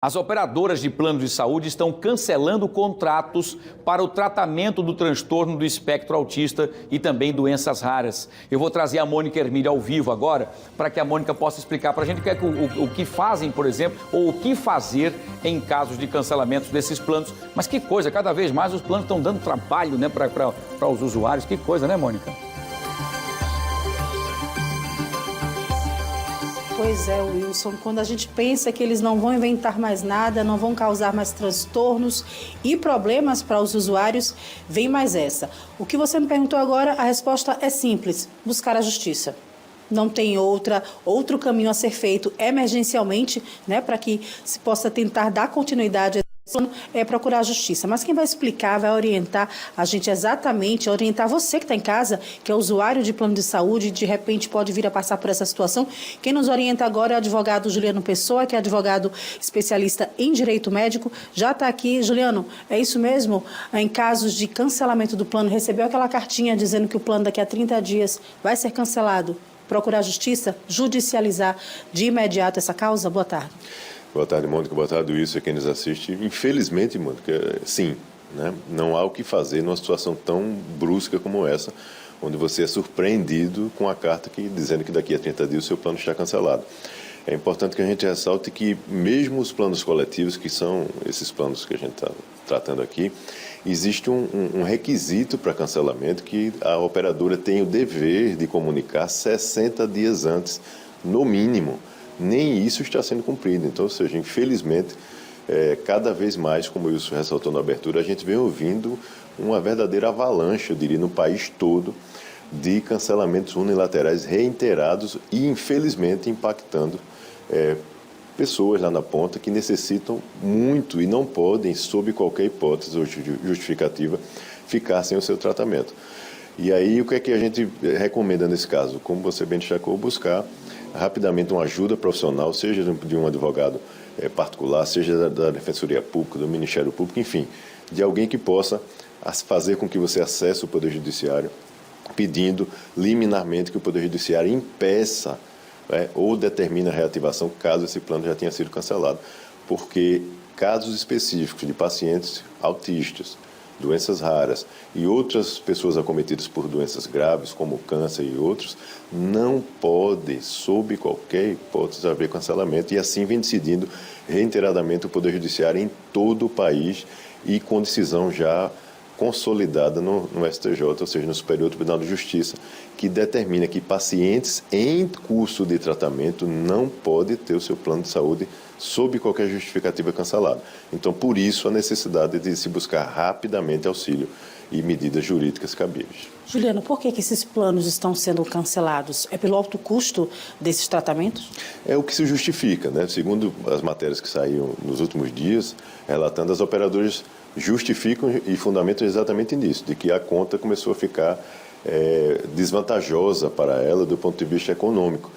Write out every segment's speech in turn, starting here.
As operadoras de plano de saúde estão cancelando contratos para o tratamento do transtorno do espectro autista e também doenças raras. Eu vou trazer a Mônica Hermília ao vivo agora, para que a Mônica possa explicar para a gente o que fazem, por exemplo, ou o que fazer em casos de cancelamentos desses planos. Mas que coisa, cada vez mais os planos estão dando trabalho, né, para os usuários. Que coisa, né, Mônica? Pois é, Wilson, quando a gente pensa que eles não vão inventar mais nada, não vão causar mais transtornos e problemas para os usuários, vem mais essa. O que você me perguntou agora, a resposta é simples: buscar a justiça. Não tem outro caminho a ser feito emergencialmente, né, para que se possa tentar dar continuidade é procurar a justiça. Mas quem vai explicar, vai orientar a gente exatamente, orientar você que está em casa, que é usuário de plano de saúde e de repente pode vir a passar por essa situação. Quem nos orienta agora é o advogado Juliano Pessoa, que é advogado especialista em direito médico. Já está aqui. Juliano, é isso mesmo? Em casos de cancelamento do plano, recebeu aquela cartinha dizendo que o plano daqui a 30 dias vai ser cancelado. Procurar a justiça, judicializar de imediato essa causa? Boa tarde. Boa tarde, Mônica. Boa tarde, Wilson, a quem nos assiste. Infelizmente, Mônica, sim, né? Não há o que fazer numa situação tão brusca como essa, onde você é surpreendido com a carta dizendo que daqui a 30 dias o seu plano está cancelado. É importante que a gente ressalte que mesmo os planos coletivos, que são esses planos que a gente está tratando aqui, existe um requisito para cancelamento que a operadora tem o dever de comunicar 60 dias antes, no mínimo. Nem isso está sendo cumprido. Então, ou seja, infelizmente, cada vez mais, como o Wilson ressaltou na abertura, a gente vem ouvindo uma verdadeira avalanche, eu diria, no país todo, de cancelamentos unilaterais reiterados e, infelizmente, impactando pessoas lá na ponta que necessitam muito e não podem, sob qualquer hipótese ou justificativa, ficar sem o seu tratamento. E aí, o que é que a gente recomenda nesse caso? Como você bem destacou, buscar rapidamente uma ajuda profissional, seja de um advogado particular, seja da Defensoria Pública, do Ministério Público, enfim, de alguém que possa fazer com que você acesse o Poder Judiciário, pedindo liminarmente que o Poder Judiciário impeça ou determine a reativação caso esse plano já tenha sido cancelado, porque casos específicos de pacientes autistas, doenças raras e outras pessoas acometidas por doenças graves, como câncer e outros, não pode, sob qualquer hipótese, haver cancelamento, e assim vem decidindo reiteradamente o Poder Judiciário em todo o país e com decisão já consolidada no STJ, ou seja, no Superior Tribunal de Justiça, que determina que pacientes em curso de tratamento não podem ter o seu plano de saúde sob qualquer justificativa cancelado. Então, por isso, a necessidade de se buscar rapidamente auxílio e medidas jurídicas cabíveis. Juliano, por que esses planos estão sendo cancelados? É pelo alto custo desses tratamentos? É o que se justifica, né? Segundo as matérias que saíram nos últimos dias, relatando, as operadoras justificam e fundamentam exatamente nisso, de que a conta começou a ficar desvantajosa para ela do ponto de vista econômico.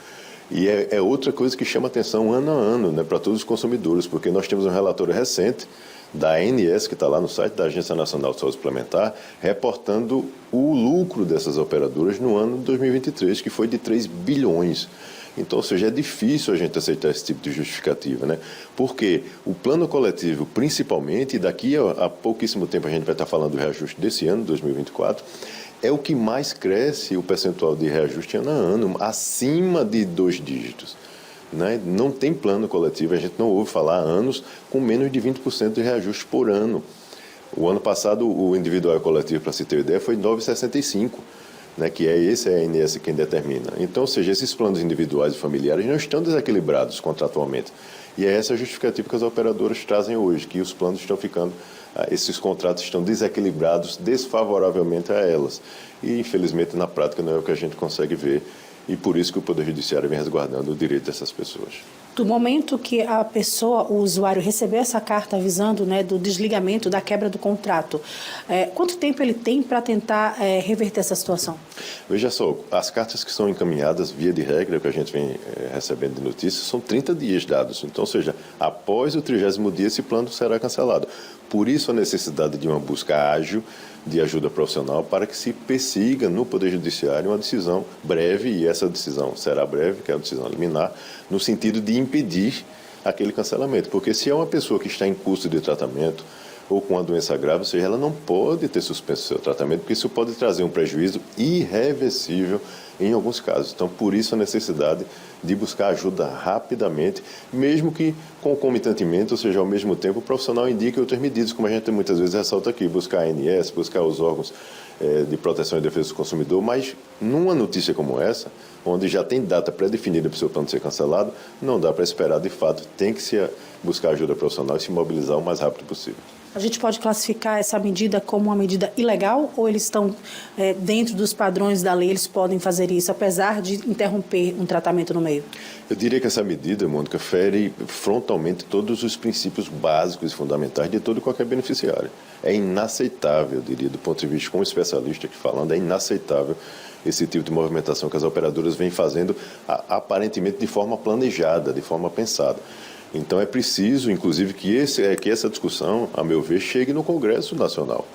E é outra coisa que chama atenção ano a ano, né, para todos os consumidores, porque nós temos um relatório recente da ANS, que está lá no site da Agência Nacional de Saúde Suplementar, reportando o lucro dessas operadoras no ano de 2023, que foi de 3 bilhões. Então, ou seja, é difícil a gente aceitar esse tipo de justificativa, né? Porque o plano coletivo, principalmente, e daqui a pouquíssimo tempo a gente vai estar falando do reajuste desse ano, 2024, é o que mais cresce o percentual de reajuste ano a ano, acima de 2 dígitos. Né? Não tem plano coletivo, a gente não ouve falar há anos com menos de 20% de reajuste por ano. O ano passado, o individual e coletivo, para se ter ideia, foi 9,65%. Né, que esse é a ANS quem determina. Então, ou seja, esses planos individuais e familiares não estão desequilibrados contratualmente. E é essa a justificativa que as operadoras trazem hoje, que os planos estão ficando, esses contratos estão desequilibrados desfavoravelmente a elas. E, infelizmente, na prática não é o que a gente consegue ver. E por isso que o Poder Judiciário vem resguardando o direito dessas pessoas. Do momento que a pessoa, o usuário, receber essa carta avisando, né, do desligamento, da quebra do contrato, quanto tempo ele tem para tentar reverter essa situação? Veja só, as cartas que são encaminhadas, via de regra, que a gente vem recebendo de notícias, são 30 dias dados. Então, ou seja, após o 30º dia, esse plano será cancelado. Por isso, a necessidade de uma busca ágil de ajuda profissional para que se persiga no Poder Judiciário uma decisão breve, e essa decisão será breve, que é a decisão liminar, no sentido de impedir aquele cancelamento. Porque se é uma pessoa que está em curso de tratamento ou com uma doença grave, ou seja, ela não pode ter suspenso o seu tratamento, porque isso pode trazer um prejuízo irreversível em alguns casos. Então, por isso a necessidade de buscar ajuda rapidamente, mesmo que concomitantemente, ou seja, ao mesmo tempo, o profissional indique outras medidas, como a gente muitas vezes ressalta aqui, buscar a ANS, buscar os órgãos de proteção e defesa do consumidor, mas numa notícia como essa, onde já tem data pré-definida para o seu plano ser cancelado, não dá para esperar de fato, tem que se buscar ajuda profissional e se mobilizar o mais rápido possível. A gente pode classificar essa medida como uma medida ilegal ou eles estão dentro dos padrões da lei, eles podem fazer isso, apesar de interromper um tratamento no meio? Eu diria que essa medida, Mônica, fere frontalmente todos os princípios básicos e fundamentais de todo e qualquer beneficiário. É inaceitável, eu diria, do ponto de vista como especialista aqui falando, é inaceitável esse tipo de movimentação que as operadoras vêm fazendo aparentemente de forma planejada, de forma pensada. Então é preciso, inclusive, que essa discussão, a meu ver, chegue no Congresso Nacional,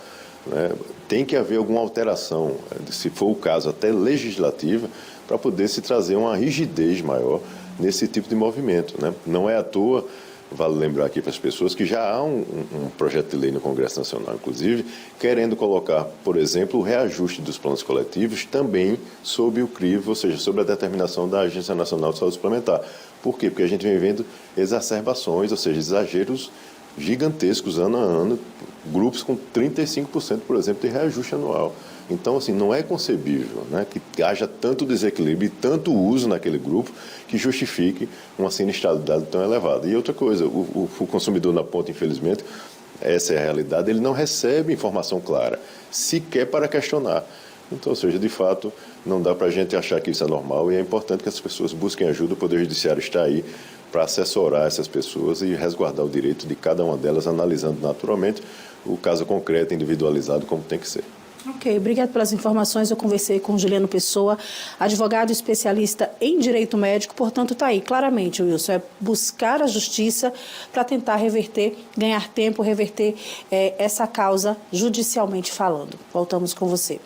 né? Tem que haver alguma alteração, se for o caso, até legislativa, para poder se trazer uma rigidez maior nesse tipo de movimento, né? Não é à toa, vale lembrar aqui para as pessoas, que já há um projeto de lei no Congresso Nacional, inclusive, querendo colocar, por exemplo, o reajuste dos planos coletivos também sob o crivo, ou seja, sob a determinação da Agência Nacional de Saúde Suplementar. Por quê? Porque a gente vem vendo exacerbações, ou seja, exageros gigantescos ano a ano, grupos com 35%, por exemplo, de reajuste anual. Então, assim, não é concebível, né, que haja tanto desequilíbrio e tanto uso naquele grupo que justifique uma sinistralidade tão elevada. E outra coisa, o consumidor na ponta, infelizmente, essa é a realidade, ele não recebe informação clara, sequer para questionar. Então, ou seja, de fato, não dá para a gente achar que isso é normal e é importante que as pessoas busquem ajuda. O Poder Judiciário está aí para assessorar essas pessoas e resguardar o direito de cada uma delas, analisando naturalmente o caso concreto, individualizado, como tem que ser. Ok, obrigado pelas informações. Eu conversei com Juliano Pessoa, advogado especialista em direito médico, portanto está aí, claramente, Wilson, é buscar a justiça para tentar reverter, ganhar tempo, reverter essa causa judicialmente falando. Voltamos com você.